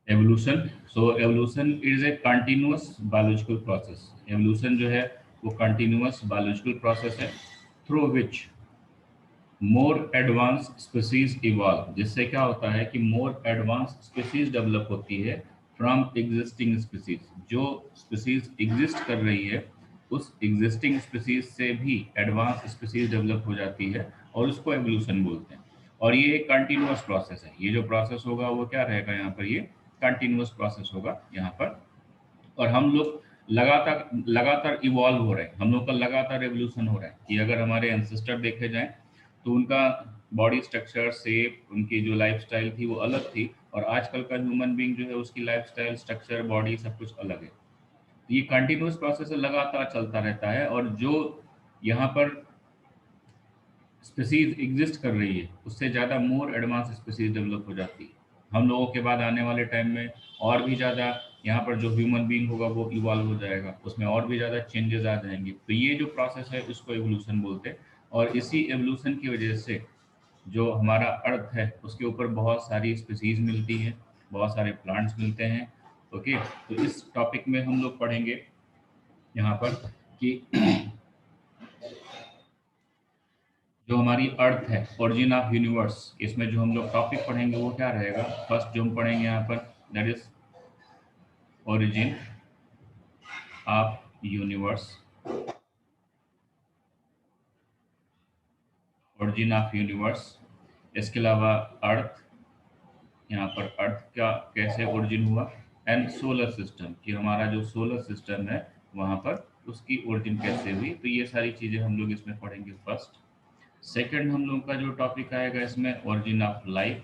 Evolution, so evolution is a continuous biological process. Evolution जो है वो कंटिन्यूअस बायोलॉजिकल प्रोसेस है through which more advance species evolve, जिससे क्या होता है कि मोर एडवांस स्पीसीज डेवलप होती है फ्रॉम एग्जिस्टिंग स्पीसीज। जो स्पीसीज एग्जिस्ट कर रही है उस एग्जिस्टिंग स्पीसीज से भी एडवांस स्पीसीज डेवलप हो जाती है और उसको एवोल्यूशन बोलते हैं। और ये एक कंटिन्यूअस प्रोसेस है। ये जो प्रोसेस होगा वो क्या रहेगा यहाँ पर, ये कंटिन्यूअस प्रोसेस होगा यहाँ पर। और हम लोग लगातार लगातार इवॉल्व हो रहे हैं, हम लोग का लगातार एवोल्यूशन हो रहा है। कि अगर हमारे एंसेस्टर देखे जाएं तो उनका बॉडी स्ट्रक्चर, शेप, उनकी जो लाइफस्टाइल थी वो अलग थी, और आजकल का ह्यूमन बीइंग जो है उसकी लाइफस्टाइल, स्ट्रक्चर, बॉडी सब कुछ अलग है। तो ये कंटिन्यूस प्रोसेस लगातार चलता रहता है। और जो यहाँ पर स्पीसीज एग्जिस्ट कर रही है उससे ज़्यादा मोर एडवांस स्पीसीज डेवलप हो जाती है। हम लोगों के बाद आने वाले टाइम में और भी ज़्यादा यहाँ पर जो ह्यूमन बीइंग होगा वो इवॉल्व हो जाएगा, उसमें और भी ज़्यादा चेंजेस आ जाएंगे। तो ये जो प्रोसेस है उसको एवोल्यूशन बोलते हैं। और इसी एवोल्यूशन की वजह से जो हमारा अर्थ है उसके ऊपर बहुत सारी स्पीसीज मिलती हैं, बहुत सारे प्लांट्स मिलते हैं। ओके, तो इस टॉपिक में हम लोग पढ़ेंगे यहाँ पर कि जो हमारी अर्थ है, ओरिजिन ऑफ यूनिवर्स, इसमें जो हम लोग टॉपिक पढ़ेंगे वो क्या रहेगा। फर्स्ट जो हम पढ़ेंगे यहाँ पर, that is origin of universe. Origin of universe, इसके अलावा अर्थ, यहाँ पर अर्थ का कैसे ओरिजिन हुआ, एंड सोलर सिस्टम, कि हमारा जो सोलर सिस्टम है वहाँ पर उसकी ओरिजिन कैसे हुई। तो ये सारी चीज़ें हम लोग इसमें पढ़ेंगे फर्स्ट। सेकंड हम लोग का जो टॉपिक आएगा इसमें, origin of life.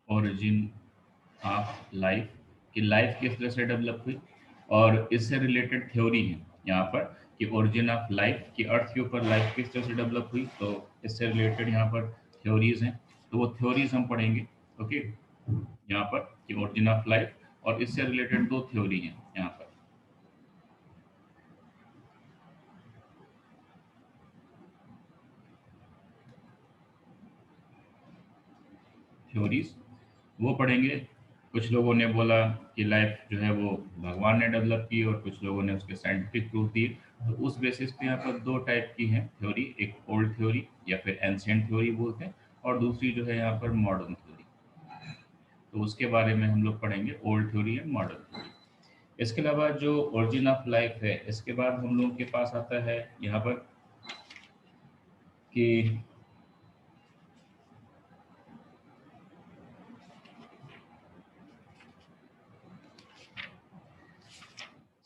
Origin of life, कि लाइफ किस तरह से डेवलप हुई, और इससे रिलेटेड थ्योरी है यहाँ पर कि ओरिजिन ऑफ लाइफ, की अर्थ के ऊपर लाइफ किस तरह से डेवलप हुई। तो इससे रिलेटेड यहाँ पर थ्योरीज हैं, तो वो थ्योरीज हम पढ़ेंगे। ओके, यहाँ पर कि ओरिजिन ऑफ लाइफ और इससे रिलेटेड दो थ्योरी हैं यहाँ पर। थ्योरीज वो पढ़ेंगे। कुछ लोगों ने बोला कि लाइफ जो है वो भगवान ने डेवलप की, और कुछ लोगों ने उसके साइंटिफिक प्रूफ दिए। तो उस बेसिस पे यहाँ पर दो टाइप की हैं थ्योरी, एक ओल्ड थ्योरी या फिर एंशिएंट थ्योरी बोलते हैं, और दूसरी जो है यहाँ पर मॉडर्न थ्योरी। तो उसके बारे में हम लोग पढ़ेंगे, old theory and modern theory. इसके अलावा जो ओरिजिन ऑफ लाइफ है, इसके बाद हम लोगों के पास आता है यहाँ पर कि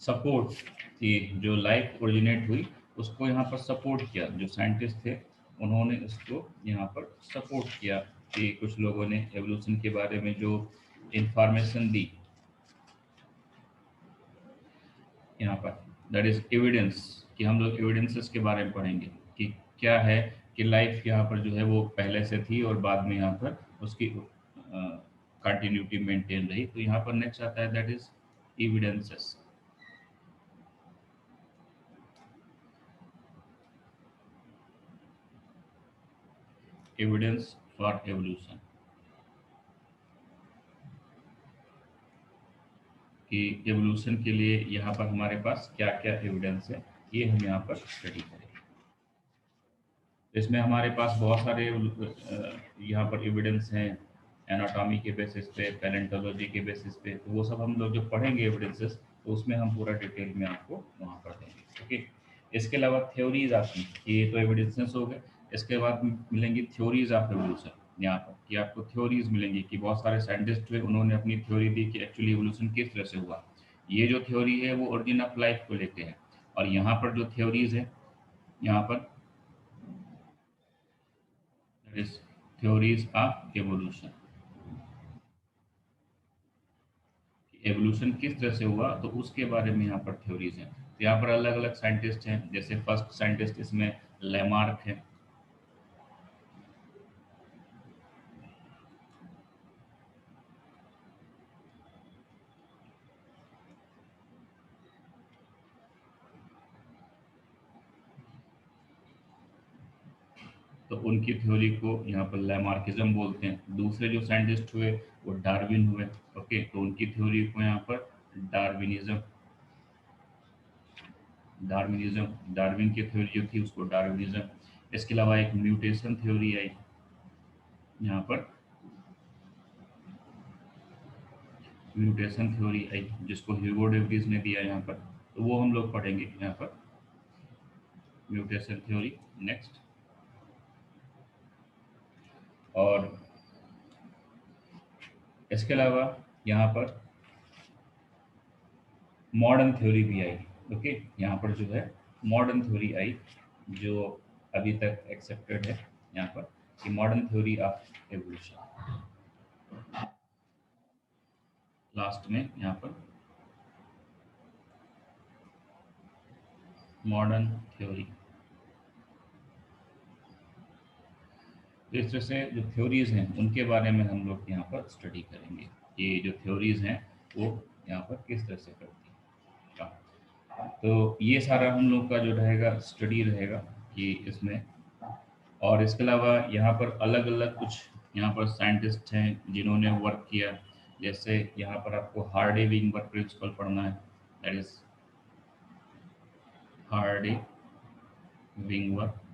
सपोर्ट, कि जो लाइफ ओरिजिनेट हुई उसको यहाँ पर सपोर्ट किया, जो साइंटिस्ट थे उन्होंने उसको यहाँ पर सपोर्ट किया। कि कुछ लोगों ने एवोल्यूशन के बारे में जो इंफॉर्मेशन दी यहाँ पर, दैट इज एविडेंस, कि हम लोग एविडेंसेस के बारे में पढ़ेंगे कि क्या है कि लाइफ यहाँ पर जो है वो पहले से थी और बाद में यहाँ पर उसकी कंटिन्यूटी मेंटेन रही। तो यहाँ पर नेक्स्ट आता है that is evidences. Evidence for evolution, कि एवोल्यूशन के लिए यहाँ पर हमारे पास क्या क्या एविडेंस है, ये हम यहाँ पर स्टडी करेंगे। इसमें हमारे पास बहुत सारे यहाँ पर एविडेंस हैं, एनाटॉमी के बेसिस पे, पैलेंटोलॉजी के बेसिस पे। तो वो सब हम लोग जो पढ़ेंगे एविडेंसेस, तो उसमें हम पूरा डिटेल में आपको वहाँ पर देंगे। ओके, इसके अलावा थ्योरीज आती हैं, कि ये तो एविडेंसेस हो गए। इसके बाद मिलेंगी थ्योरीज ऑफ एवोल्यूशन यहाँ पर, कि आपको थ्योरीज मिलेंगी कि बहुत सारे साइंटिस्ट हुए, उन्होंने अपनी थ्योरी दी कि एक्चुअली एवोल्यूशन किस तरह से हुआ। ये जो थ्योरी है वो ओरिजिन ऑफ लाइफ को लेके है। और यहाँ पर जो थ्योरीज है यहाँ पर, इस थ्योरीज ऑफ एवोल्यूशन, एवोल्यूशन किस तरह से हुआ तो उसके बारे में यहाँ पर थ्योरीज हैं। तो यहाँ पर अलग अलग साइंटिस्ट हैं, जैसे फर्स्ट साइंटिस्ट इसमें लेमार्क है। तो उनकी थ्योरी को यहाँ पर लैमार्किज्म बोलते हैं। दूसरे जो साइंटिस्ट हुए वो डार्विन हुए। ओके, तो उनकी थ्योरी को यहाँ पर डार्विनिज्म डार्विनिज्म डार्विन की थ्योरी जो थी उसको डार्विनिज्म। इसके अलावा एक म्यूटेशन थ्योरी आई यहाँ पर, म्यूटेशन थ्योरी आई जिसको ह्यूगो डे व्रीज ने दिया यहाँ पर, तो वो हम लोग पढ़ेंगे यहाँ पर, म्यूटेशन थ्योरी नेक्स्ट। और इसके अलावा यहाँ पर मॉडर्न थ्योरी भी आई। ओके, यहाँ पर जो है मॉडर्न थ्योरी आई जो अभी तक एक्सेप्टेड है यहाँ पर, कि modern theory of evolution. Last में यहाँ पर मॉडर्न थ्योरी। तो इस तरह से जो थ्योरीज हैं उनके बारे में हम लोग यहाँ पर स्टडी करेंगे, ये जो थ्योरीज हैं वो यहाँ पर किस तरह से करती हैं। तो ये सारा हम लोग का जो रहेगा स्टडी रहेगा कि इसमें। और इसके अलावा यहाँ पर अलग अलग कुछ यहाँ पर साइंटिस्ट हैं जिन्होंने वर्क किया। जैसे यहाँ पर आपको हार्डे विंगवर्थ प्रिंसिपल पढ़ना है, दैट इज हार्डे विंगवर्थ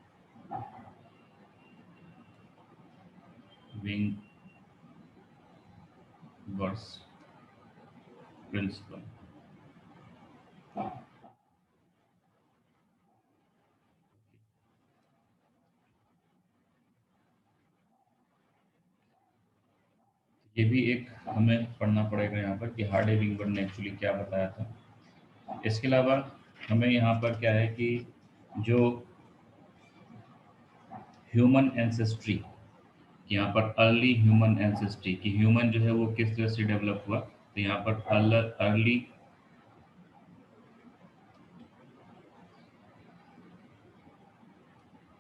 प्रिंसिपल। ये भी एक हमें पढ़ना पड़ेगा यहाँ पर कि हार्डे विंगवर्थ ने एक्चुअली क्या बताया था। इसके अलावा हमें यहाँ पर क्या है कि जो ह्यूमन एंसेस्ट्री, यहाँ पर अर्ली ह्यूमन एंसेस्ट्री कि ह्यूमन जो है वो किस तरह से डेवलप हुआ, तो यहाँ पर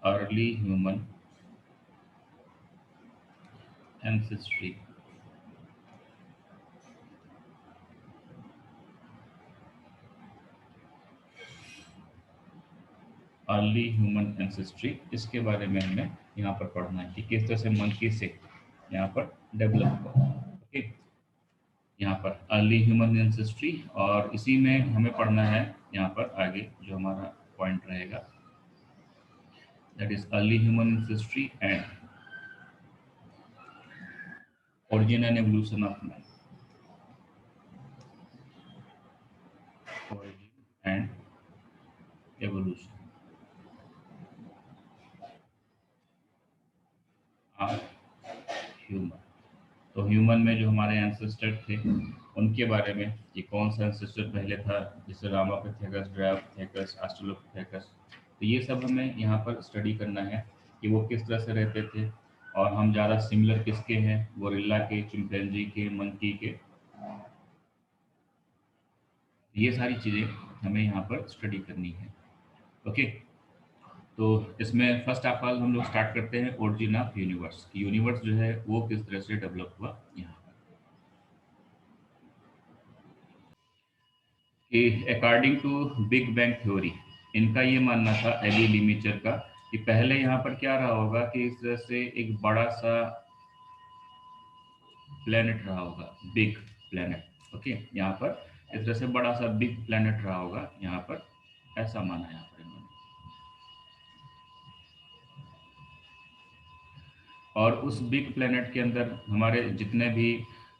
early human ancestry. Early human ancestry, इसके बारे में हमें यहाँ पर पढ़ना है कि किस तरह से मंकी से यहाँ पर डेवलप हुआ। ओके, यहाँ पर अर्ली ह्यूमन एंसेस्ट्री, और इसी में हमें पढ़ना है यहाँ पर आगे जो हमारा पॉइंट रहेगा, that is early human ancestry and origin and evolution of man, origin and evolution of human। तो ह्यूमन में जो हमारे एंसेस्टर थे उनके बारे में कि कौन सा एंसेस्टर पहले था, जैसे रामापिथेकस, ड्रायोपिथेकस, ऑस्ट्रेलोपिथेकस, तो ये सब हमें यहाँ पर स्टडी करना है कि वो किस तरह से रहते थे और हम ज़्यादा सिमिलर किसके हैं, गोरिल्ला के, चिंपैंजी के, मंकी के। ये सारी चीज़ें हमें यहाँ पर स्टडी करनी है। ओके, तो इसमें फर्स्ट ऑफ ऑल हम लोग स्टार्ट करते हैं ओरिजिन ऑफ यूनिवर्स। यूनिवर्स जो है वो किस तरह से डेवलप हुआ यहाँ पर, कि according to big bang theory, इनका ये मानना था एली लिमिचर का कि पहले यहाँ पर क्या रहा होगा कि इस तरह से एक बड़ा सा प्लेनेट रहा होगा, बिग प्लेनेट। ओके, यहाँ पर इस तरह से बड़ा सा बिग प्लेनेट रहा होगा यहाँ पर, ऐसा माना यहाँ पर इन्होंने। और उस बिग प्लेनेट के अंदर हमारे जितने भी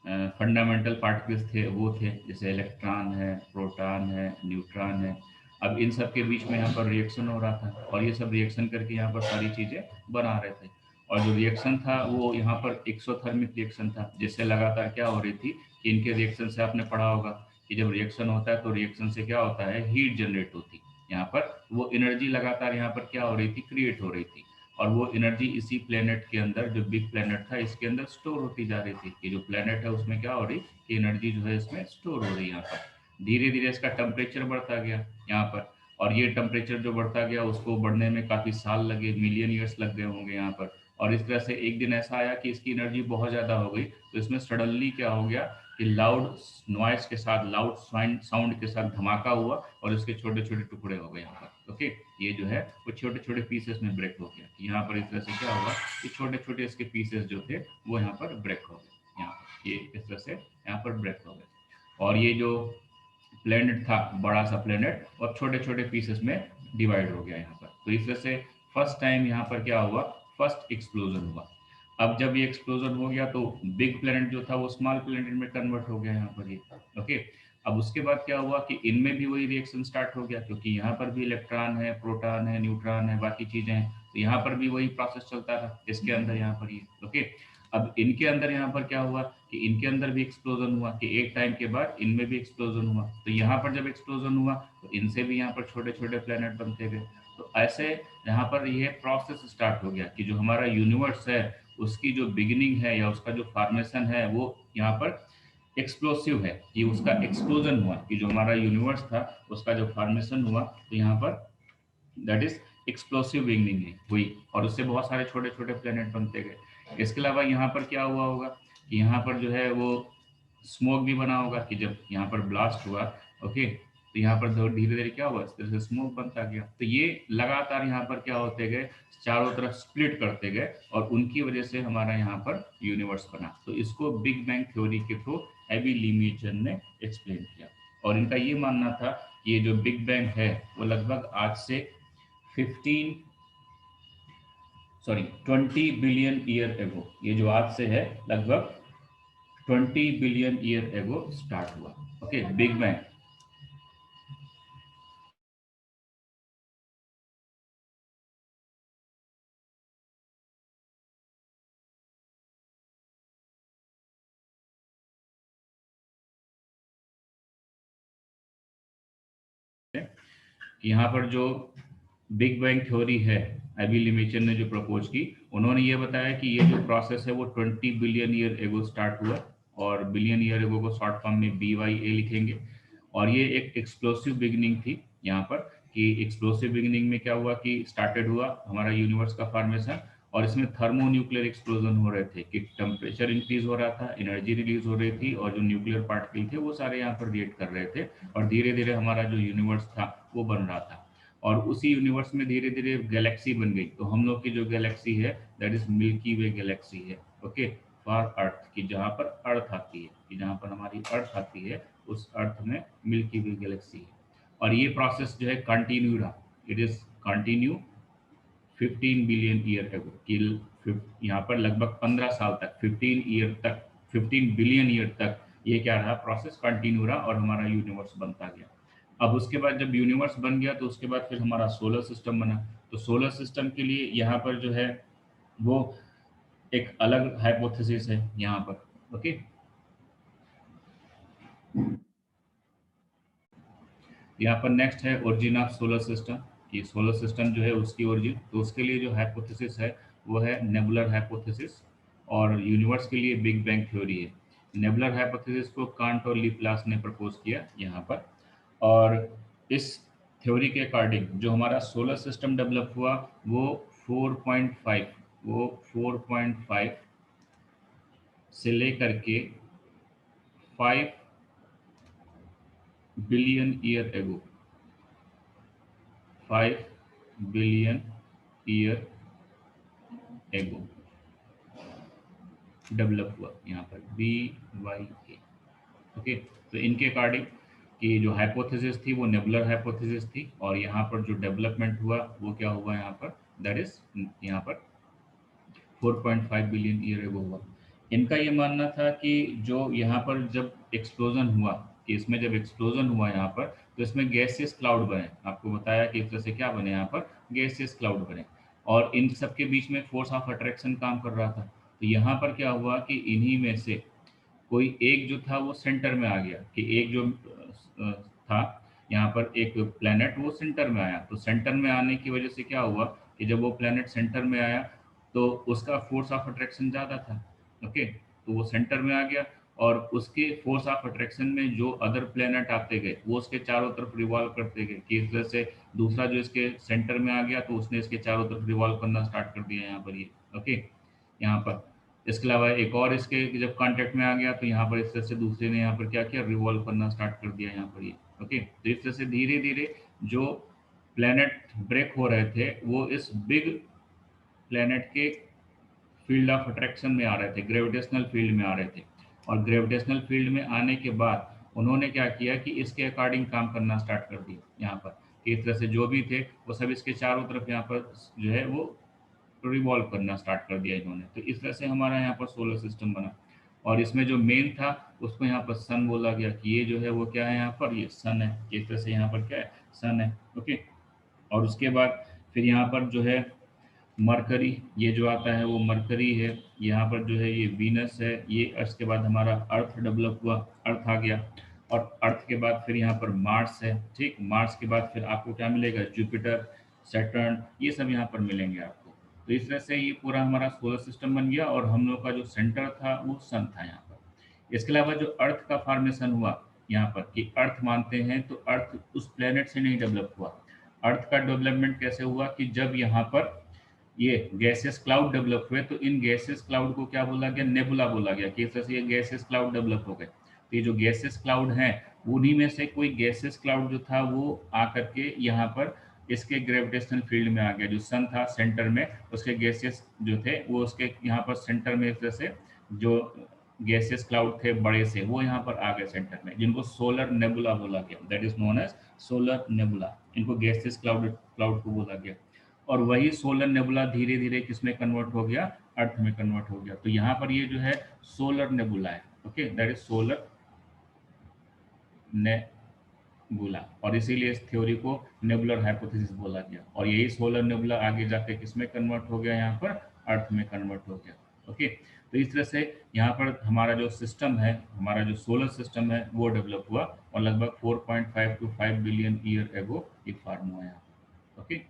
फंडामेंटल पार्टिकल्स थे वो थे, जैसे इलेक्ट्रॉन है, प्रोटॉन है, न्यूट्रॉन है। अब इन सब के बीच में यहाँ पर रिएक्शन हो रहा था और ये सब रिएक्शन करके यहाँ पर सारी चीज़ें बना रहे थे। और जो रिएक्शन था वो यहाँ पर एक्सोथर्मिक रिएक्शन था, जिससे लगातार क्या हो रही थी कि इनके रिएक्शन से आपने पढ़ा होगा कि जब रिएक्शन होता है तो रिएक्शन से क्या होता है, हीट जनरेट होती, यहाँ पर वो एनर्जी लगातार यहाँ पर क्या हो रही थी, क्रिएट हो रही थी। और वो एनर्जी इसी प्लेनेट के अंदर, जो बिग प्लेनेट था इसके अंदर स्टोर होती जा रही थी कि जो प्लेनेट है उसमें क्या हो रही कि एनर्जी जो है इसमें स्टोर हो रही है। यहाँ पर धीरे धीरे इसका टेम्परेचर बढ़ता गया यहाँ पर, और ये टेम्परेचर जो बढ़ता गया उसको बढ़ने में काफ़ी साल लगे, मिलियन ईयर्स लग गए होंगे यहाँ पर। और इस तरह से एक दिन ऐसा आया कि इसकी एनर्जी बहुत ज़्यादा हो गई, तो इसमें सडनली क्या हो गया कि लाउड नॉइस के साथ, लाउड साउंड के साथ धमाका हुआ और इसके छोटे छोटे टुकड़े हो गए यहाँ पर। ओके, ये जो है वो छोटे छोटे पीसेस में ब्रेक हो गया। यहाँ पर इस तरह से क्या हुआ कि छोटे छोटे इसके पीसेस जो थे वो यहाँ पर ब्रेक हो गए, यहाँ पर ये इस तरह से यहाँ पर ब्रेक हो गए। और ये जो प्लेनेट था, बड़ा सा प्लेनेट, और छोटे छोटे पीसेस में डिवाइड हो गया यहाँ पर। तो इस तरह से फर्स्ट टाइम यहाँ पर क्या हुआ, फर्स्ट एक्सप्लोजन हुआ। अब जब ये एक्सप्लोजन हो गया तो बिग प्लेनेट जो था वो स्मॉल प्लेनेट में कन्वर्ट हो गया यहाँ पर ये। ओके, अब उसके बाद क्या हुआ कि इनमें भी वही रिएक्शन स्टार्ट हो गया, क्योंकि यहाँ पर भी इलेक्ट्रॉन है, प्रोटॉन है, न्यूट्रॉन है, बाकी चीजें हैं, तो यहाँ पर भी वही प्रोसेस चलता था इसके अंदर यहाँ पर ये। ओके, अब इनके अंदर यहाँ पर क्या हुआ कि इनके अंदर भी एक्सप्लोजन हुआ, कि एक टाइम के बाद इनमें भी एक्सप्लोजन हुआ। तो यहाँ पर जब एक्सप्लोजन हुआ तो इनसे भी यहाँ पर छोटे छोटे प्लेनेट बनते गए। तो ऐसे यहाँ पर यह प्रोसेस स्टार्ट हो गया कि जो हमारा यूनिवर्स है उसकी जो बिगिनिंग है या उसका जो फॉर्मेशन है वो यहाँ पर एक्सप्लोसिव है, कि उसका एक्सप्लोजन हुआ, कि जो हमारा यूनिवर्स था उसका जो फॉर्मेशन हुआ, तो यहाँ पर दैट इज एक्सप्लोसिव बिगनिंग है वही, और उससे बहुत सारे छोटे छोटे प्लेनेट बनते गए। इसके अलावा यहाँ पर क्या हुआ होगा कि यहाँ पर जो है वो स्मोक भी बना होगा, कि जब यहाँ पर ब्लास्ट हुआ, ओके, तो यहाँ पर धीरे धीरे क्या हुआ, इस तरह से स्मोक बनता गया। तो ये लगातार यहाँ पर क्या होते गए, चारों तरफ स्प्लिट करते गए, और उनकी वजह से हमारा यहाँ पर यूनिवर्स बना। तो इसको बिग बैंग थ्योरी के थ्रू एबी लीमीचन ने एक्सप्लेन किया। और इनका ये मानना था कि ये जो बिग बैंग है वो लगभग आज से 15 20 बिलियन ईयर एगो, ये जो आज से है लगभग 20 बिलियन ईयर एगो स्टार्ट हुआ। Okay, big bang. यहाँ पर जो बिग बैंग थ्योरी है, एबी लिमिचन ने जो प्रपोज की, उन्होंने ये बताया कि ये जो प्रोसेस है वो 20 बिलियन ईयर एगो स्टार्ट हुआ, और बिलियन ईयर एगो को शॉर्ट फॉर्म में BYA लिखेंगे। और ये एक एक्सप्लोसिव बिगिनिंग थी यहाँ पर, कि एक्सप्लोसिव बिगिनिंग में क्या हुआ कि स्टार्टेड हुआ हमारा यूनिवर्स का फॉर्मेशन, और इसमें थर्मो न्यूक्लियर एक्सप्लोजन हो रहे थे, कि टेम्परेचर इंक्रीज हो रहा था, एनर्जी रिलीज हो रही थी, और जो न्यूक्लियर पार्टिकल थे वो सारे यहाँ पर रिएक्ट कर रहे थे, और धीरे धीरे हमारा जो यूनिवर्स था वो बन रहा था। और उसी यूनिवर्स में धीरे धीरे गैलेक्सी बन गई। तो हम लोग की जो गैलेक्सी है that is milky way Galaxy है। ओके, फॉर अर्थ, की जहाँ पर अर्थ आती है, कि जहाँ पर हमारी अर्थ आती है उस अर्थ में मिल्की वे गैलेक्सी है। और ये प्रोसेस जो है कंटिन्यू रहा, it is continue 15 billion year ago, कि यहाँ पर लगभग 15 साल तक, 15 बिलियन ईयर तक ये क्या रहा, प्रोसेस कंटिन्यू रहा, और हमारा यूनिवर्स बनता गया। अब उसके बाद जब यूनिवर्स बन गया तो उसके बाद फिर हमारा सोलर सिस्टम बना। तो सोलर सिस्टम के लिए यहाँ पर जो है वो एक अलग हाइपोथेसिस है यहाँ पर। ओके, यहाँ पर नेक्स्ट है ओरिजिन ऑफ सोलर सिस्टम, कि सोलर सिस्टम जो है उसकी ओरिजिन, तो उसके लिए जो हाइपोथेसिस है वो है नेबुलर हाइपोथेसिस, और यूनिवर्स के लिए बिग बैंग थ्योरी है। नेबुलर हाइपोथेसिस को कांट और लीप्लास ने प्रपोज किया यहाँ पर। और इस थ्योरी के अकॉर्डिंग जो हमारा सोलर सिस्टम डेवलप हुआ वो 4.5 वो 4.5 से लेकर के 5 billion year ago, 5 billion year ago develop हुआ यहाँ पर BYA। ओके, तो इनके अकॉर्डिंग कि जो हाइपोथेसिस थी वो नेबुलर हाइपोथेसिस थी, और यहाँ पर जो डेवलपमेंट हुआ वो क्या हुआ यहाँ पर, दैट इज यहाँ पर 4.5 बिलियन ईयर एगो हुआ। इनका ये मानना था कि जो यहाँ पर जब एक्सप्लोजन हुआ, कि इसमें जब एक्सप्लोजन हुआ यहाँ पर, तो इसमें गैसियस क्लाउड बने। आपको बताया कि इस तरह से क्या बने, यहाँ पर गैसियस क्लाउड बने, और इन सब के बीच में फोर्स ऑफ अट्रैक्शन काम कर रहा था। तो यहाँ पर क्या हुआ कि इन्हीं में से कोई एक जो था वो सेंटर में आ गया, कि एक जो था यहाँ पर एक प्लेनेट वो सेंटर में आया। तो सेंटर में आने की वजह से क्या हुआ कि जब वो प्लेनेट सेंटर में आया तो उसका फोर्स ऑफ अट्रैक्शन ज़्यादा था। ओके, तो वो सेंटर में आ गया, और उसके फोर्स ऑफ अट्रैक्शन में जो अदर प्लेनेट आते गए वो उसके चारों तरफ रिवॉल्व करते गए, कि इस तरह से दूसरा जो इसके सेंटर में आ गया तो उसने इसके चारों तरफ रिवॉल्व करना स्टार्ट कर दिया यहाँ पर ये। ओके, यहाँ पर इसके अलावा एक और इसके जब कांटेक्ट में आ गया तो यहाँ पर इस तरह से दूसरे ने यहाँ पर क्या किया, रिवॉल्व करना स्टार्ट कर दिया यहाँ पर ये। ओके, तो इस तरह से धीरे धीरे जो प्लैनेट ब्रेक हो रहे थे वो इस बिग प्लैनेट के फील्ड ऑफ अट्रैक्शन में आ रहे थे, ग्रेविटेशनल फील्ड में आ रहे थे। और ग्रेविटेशनल फील्ड में आने के बाद उन्होंने क्या किया कि इसके अकॉर्डिंग काम करना स्टार्ट कर दिया यहाँ पर, कि इस तरह से जो भी थे वो सब इसके चारों तरफ यहाँ पर जो है वो रिवॉल्व करना स्टार्ट कर दिया इन्होंने। तो इस तरह से हमारा यहाँ पर सोलर सिस्टम बना। और इसमें जो मेन था उसको यहाँ पर सन बोला गया, कि ये जो है वो क्या है, यहाँ पर ये सन है। इस तरह से यहाँ पर क्या है, सन है। ओके। और उसके बाद फिर यहाँ पर जो है मरकरी, ये जो आता है वो मरकरी है। यहाँ पर जो है ये वीनस है। ये उसके बाद हमारा अर्थ डेवलप हुआ, अर्थ आ गया। और अर्थ के बाद फिर यहाँ पर मार्स है। ठीक, मार्स के बाद फिर आपको क्या मिलेगा, जुपिटर, सैटर्न, ये सब यहाँ पर मिलेंगे आपको। तो इस तरह से ये पूरा हमारा सोलर सिस्टम बन गया। और हम लोग का जो सेंटर था वो सन था यहाँ पर। इसके अलावा जो अर्थ का फॉर्मेशन हुआ यहाँ पर, कि अर्थ मानते हैं तो अर्थ उस प्लेनेट से नहीं डेवलप हुआ। अर्थ का डेवलपमेंट कैसे हुआ कि जब यहाँ पर ये गैसेस क्लाउड डेवलप हुए, तो इन गैसेस क्लाउड को क्या बोला गया, नेबुला बोला गया, कि इस तरह से ये गैसेस क्लाउड डेवलप हो गए। तो ये जो गैसेस क्लाउड हैं उन्हीं में से कोई गैसेस क्लाउड जो था वो आकर के यहाँ पर इसके ग्रेविटेशनल फील्ड में आ गया। जो सन था सेंटर में, उसके गैसेस जो थे वो उसके यहाँ पर सेंटर में, इस तरह से जो गैसेस क्लाउड थे बड़े से, वो यहाँ पर आ गए सेंटर में, जिनको सोलर नेबुला बोला गया। That is known as solar nebula. इनको गैसेस क्लाउड क्लाउड को बोला गया। और वही सोलर नेबुला धीरे धीरे किस में कन्वर्ट हो गया, अर्थ में कन्वर्ट हो गया। तो यहाँ पर ये जो है सोलर नेबुला है। Okay, that is solar nebula. और इसीलिए इस थ्योरी को नेबुलर हाइपोथेसिस बोला गया। और यही सोलर नेबुला आगे जाके किस में कन्वर्ट हो गया, यहाँ पर अर्थ में कन्वर्ट हो गया। ओके। तो इस तरह से यहाँ पर हमारा जो सिस्टम है, हमारा जो सोलर सिस्टम है वो डेवलप हुआ। और लगभग 4.5 to 5 बिलियन ईयर एगो ये फॉर्म हुआ यहाँ। ओके।